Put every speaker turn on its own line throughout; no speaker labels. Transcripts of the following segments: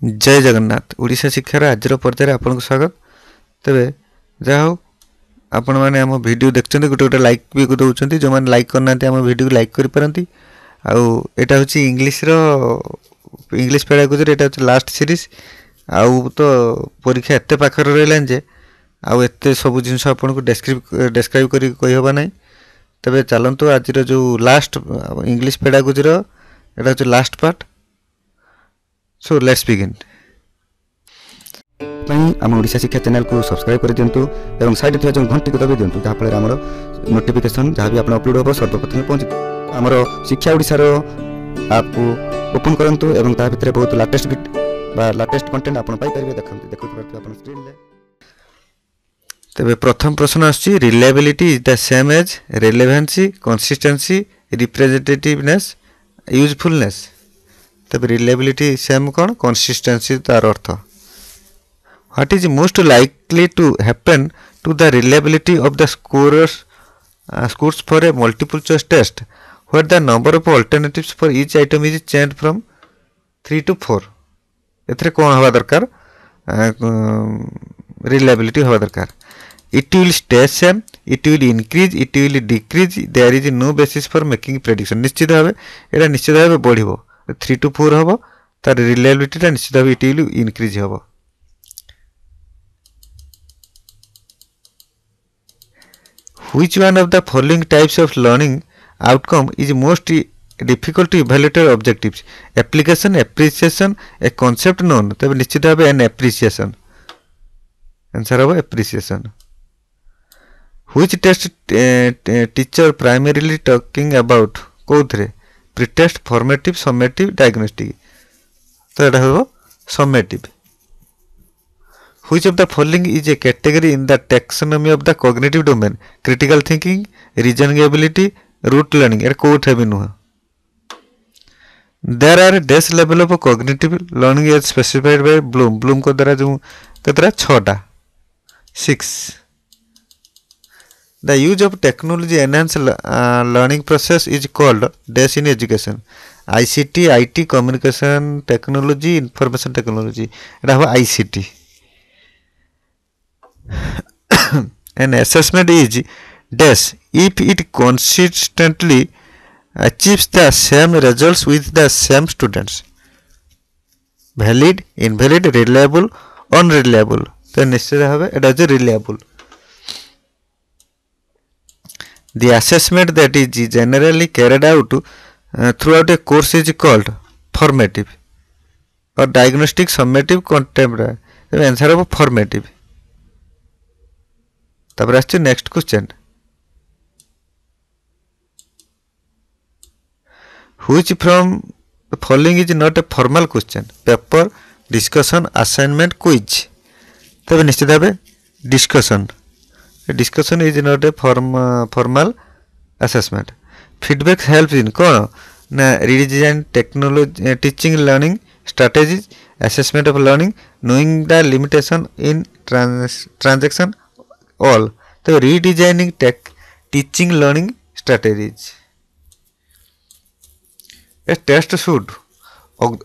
जय जगन्नाथ। ओडिशा शिक्षार आज पर्यायर आपन स्वागत। तेरे जाओ आपण मैंने आम वीडियो देखते गोटे गोटे लाइक भी दौरान जो मैंने लाइक करना आम वीडियो लाइक करें। आटा हूँ इंग्लीश पेडागोजी एटा हूँ लास्ट सीरीज। आउ तो परीक्षा एत पाखर रहा जे आत सब जिन आपको डेस्क्राइब कर कहीहबा ना। तेरे चलतु आज जो लास्ट इंग्लीश पेडागोजी एटा हूँ last part. So let's begin.
आम ओडिशा शिक्षा चैनल को सब्सक्राइब कर दिंतु एवं साइड थी जो घंटी को दबाई दिंतु जहाँफल आम नोटिफिकेशन जहाँ भी आप अपलोड हम सर्वप्रथम पहुँच आमर शिक्षा ओडिशा आप को ओपन करंतु एवं ता भितर बहुत लेटेस्ट लेटेस्ट कंटेंट आप देखते स्क्रीन ले।
तेरे प्रथम प्रश्न आछि reliability is the same as relevancy consistency representativeness usefulness. तब रिलायबिलिटी सेम कौन कंसिस्टेंसी तार अर्थ what is most likely to happen to the reliability of the scores for a multiple choice test where the number of alternatives for each item is changed from 3 to 4। एथरे कौन हवा दरकार reliability हवा दरकार। it will stay same, it will increase, it will decrease, there is no basis for making prediction। निश्चित भाव एटा निश्चित भाव बढ़िबो 3 to 4 हबो तार रिलायबिलिटी ता निश्चित भाव it will increase हबो। Which one of the following types of learning outcome is most difficult to evaluate objectives? Application, appreciation, a concept known। तब निश्चित भाव an appreciation। आंसर हबो appreciation। Which test teacher primarily talking about कोथरे pre-test, formative, summative, diagnostic। तो एटा हबो summative। Which of the following is a category in the taxonomy of the cognitive domain? Critical thinking, reasoning ability, rote learning। एटा कोठे भी नुह। There are dash level of cognitive learning as specified by Bloom। Bloom को द्वारा जो कतरा 6टा 6। The use of technology enhanced learning process is called dash in education। ICT, IT, communication technology, information technology। एटा हो ICT। An assessment is dash if it consistently achieves the same results with the same students। valid, invalid, reliable, unreliable। तो निश्चित भाव एटा जे reliable। The assessment that is generally carried out throughout a course is called formative or diagnostic, summative, contemporary। तो answer हो formative। तब आसছে next question which from the following is not a formal question? Paper, discussion, assignment, quiz. तब निश्चित भाव discussion. Discussion is not a formal assessment. Feedback help in कौन ना redesign technology teaching learning strategies assessment of learning knowing the limitation in transaction all। तो redesigning teaching learning strategies। A test should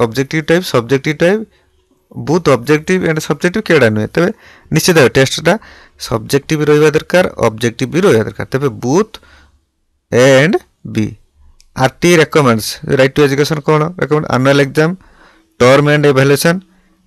objective type, subjective type, both objective and subjective केड़ा नुहे। तबे निश्चित है टेस्टटा subjective रहिबा दरकार objective भी रहिबा दरकार। तबे both A and B। RT recommends right to education कौन recommend annual exam, term and evaluation,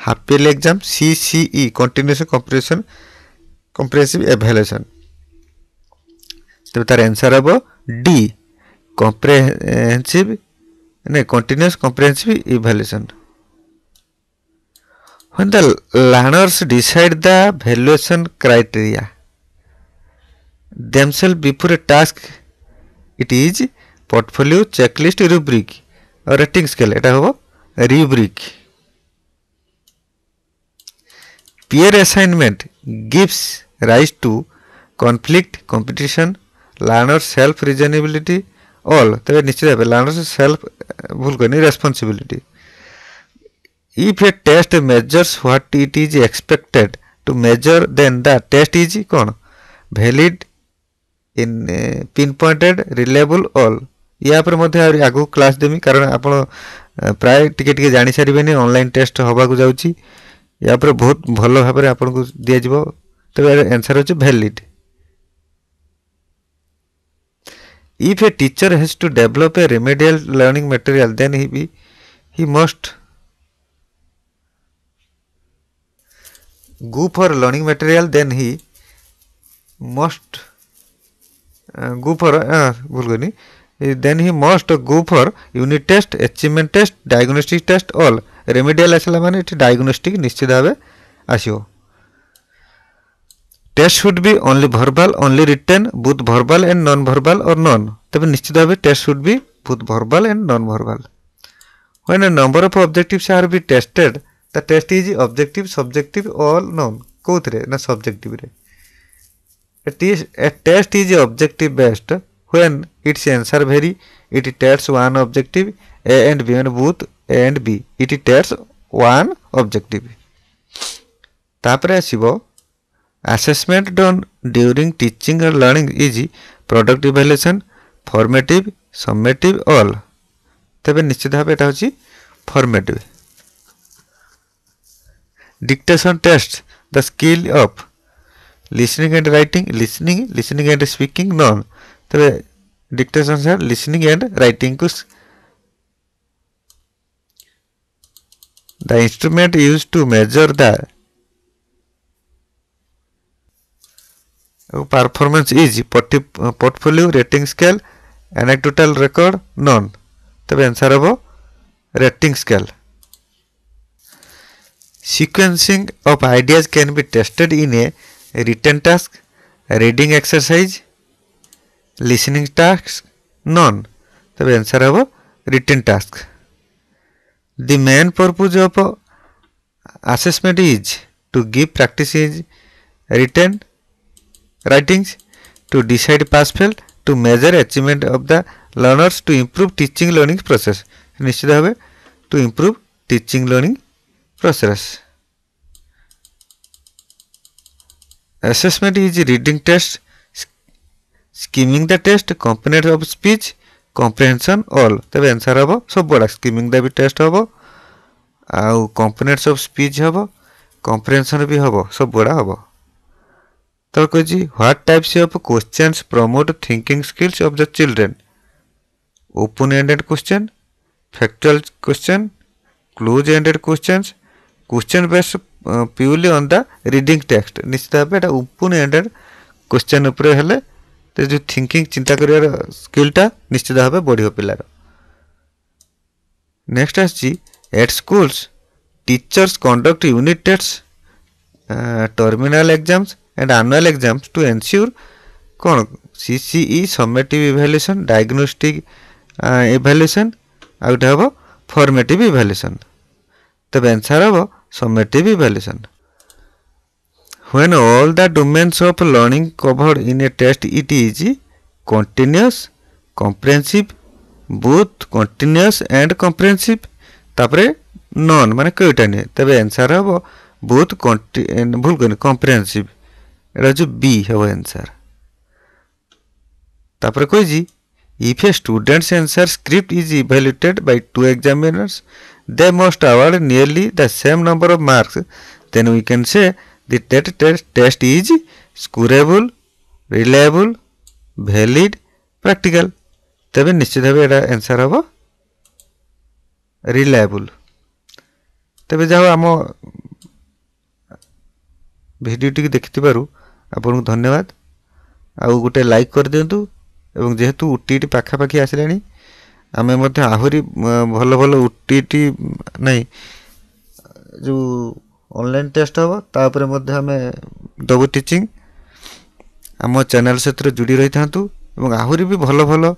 half yearly exam, CCE continuous comprehensive evaluation। तब तार आंसर हम डी comprehensive नहीं continuous comprehensive evaluation। When the learners decide the valuation criteria themselves before a task, it is portfolio, checklist, rubric or rating scale। एटा हो rubric। Peer assignment gives rise to conflict, competition, learner self reasonability, all। तबे निश्चित है learner self भूल करनी responsibility। If a test measures what it is expected to measure, then the test is कौन valid, in pinpointed, reliable, all। या पर मध्य आगु class देमी कारण आपण प्राय टिके जानी सारे ऑनलाइन टेस्ट हवा को जाउची या पर बहुत भल भाव आपको दि जाव तबे आंसर होचे valid if a teacher has to develop a remedial learning material then he must go for learning material then he must go for then he must go for unit test achievement test diagnostic test all remedial asला माने diagnostic निश्चित भाव आसियो test should be only verbal only written both verbal and non verbal or non तबे निश्चित भाव test should be both verbal and non verbal when a number of objectives are be tested the test is objective subjective all non कोथरे ना subjective रे a test is objective based when its answer vary it tests one objective a and b and both a and b it tests one objective तापरे आसीबो assessment done during teaching or learning is product evaluation formative summative all तबे निश्चित भाव एटा होची formative dictation test the skill of listening and writing listening and speaking none तबे dictation sir listening and writing को the instrument used to measure the performance is portfolio rating scale anecdotal record none तबे answer हबो rating scale sequencing of ideas can be tested in a written task reading exercise listening task none तबे answer हबो written task the main purpose of assessment is to give practice is written writings to decide pass fail to measure achievement of the learners to improve teaching learning process निश्चित भाव to improve teaching learning process assessment is reading test skimming the test component of speech comprehension all तबे answer हबो सब बड़ा skimming दा भी test हबो आउ components of speech हबो comprehension भी हबो सब बड़ा हबो तो कही what types of questions promote thinking skills of the children open ended question factual question close ended questions question based purely on the reading text निश्चित भाव एटा ओपन एंडेड क्वेश्चन ऊपर हेले तो जो थिंकिंग चिंता करियार स्किलटा निश्चित भाव बढ़ियो पिलार नेक्स्ट आछि at schools teachers conduct unit test terminal exams and annual exams to ensure कौन CCE summative evaluation diagnostic evaluation out हबो formative evaluation तब आंसर हबो summative evaluation when all the domains of learning covered in a test it is continuous comprehensive both continuous and comprehensive तापरे none माने कोइटा नै तबे answer हबो both भूल कोन comprehensive एटा जो बी है आंसर तापर कोई जी if a student's answer script is evaluated by two examiners they must award nearly the same number of marks then we can say that test is scorable reliable valid practical तबे निश्चित भाव एटा answer हबो reliable तबे जाओ आम video T देखिथिबारु आपन धन्यवाद आउ गोटे लाइक कर दिंतु एवं जेहेतु ओटीटी पाखापाखि आसलानी आमे मध्य आहुरी भल भल ओटीटी नहीं जो ऑनलाइन टेस्ट हम तापर मध्य आमे दबु टीचिंग आम चैनल सहित जोड़ी रही था एवं आहुरी भी भल भल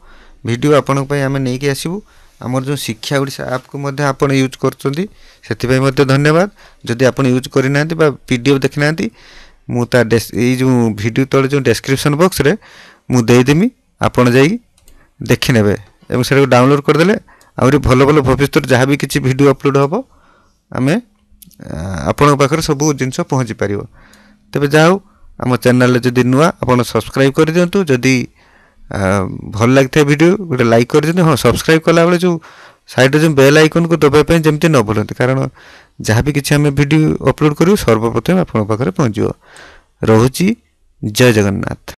वीडियो आपण आमे नहीं कि आसबू आमर जो शिक्षा ओडिशा ऐप को मध्य आपण यूज करछंती सेति मध्य धन्यवाद जदि आपण यूज करि नांती बा पीडीएफ देखि नांती मु ता जो वीडियो तले जो डिस्क्रिप्शन बॉक्स रे मु दे देमी आपण जाई देखि नेबे एवं सेटा डाउनलोड कर देले आउरी भल भल भविष्य जहाँ भी किसी वीडियो अपलोड हम आम आपण पाखे सब जिनस पहुँची पार तेज जाओ आम चैनल जदि नुआ आप सब्सक्राइब कर दिंतु जदि भल लगी वीडियो गोटे लाइक कर दिखाँ हाँ सब्सक्राइब कला बेले जो साइड जो बेल आइकन को दबाई जमती न भूलते कारण जहाँ भी किसी आम वीडियो अपलोड करूँ सर्वप्रथम आपको पाखे पहुँच। रोची जय जगन्नाथ।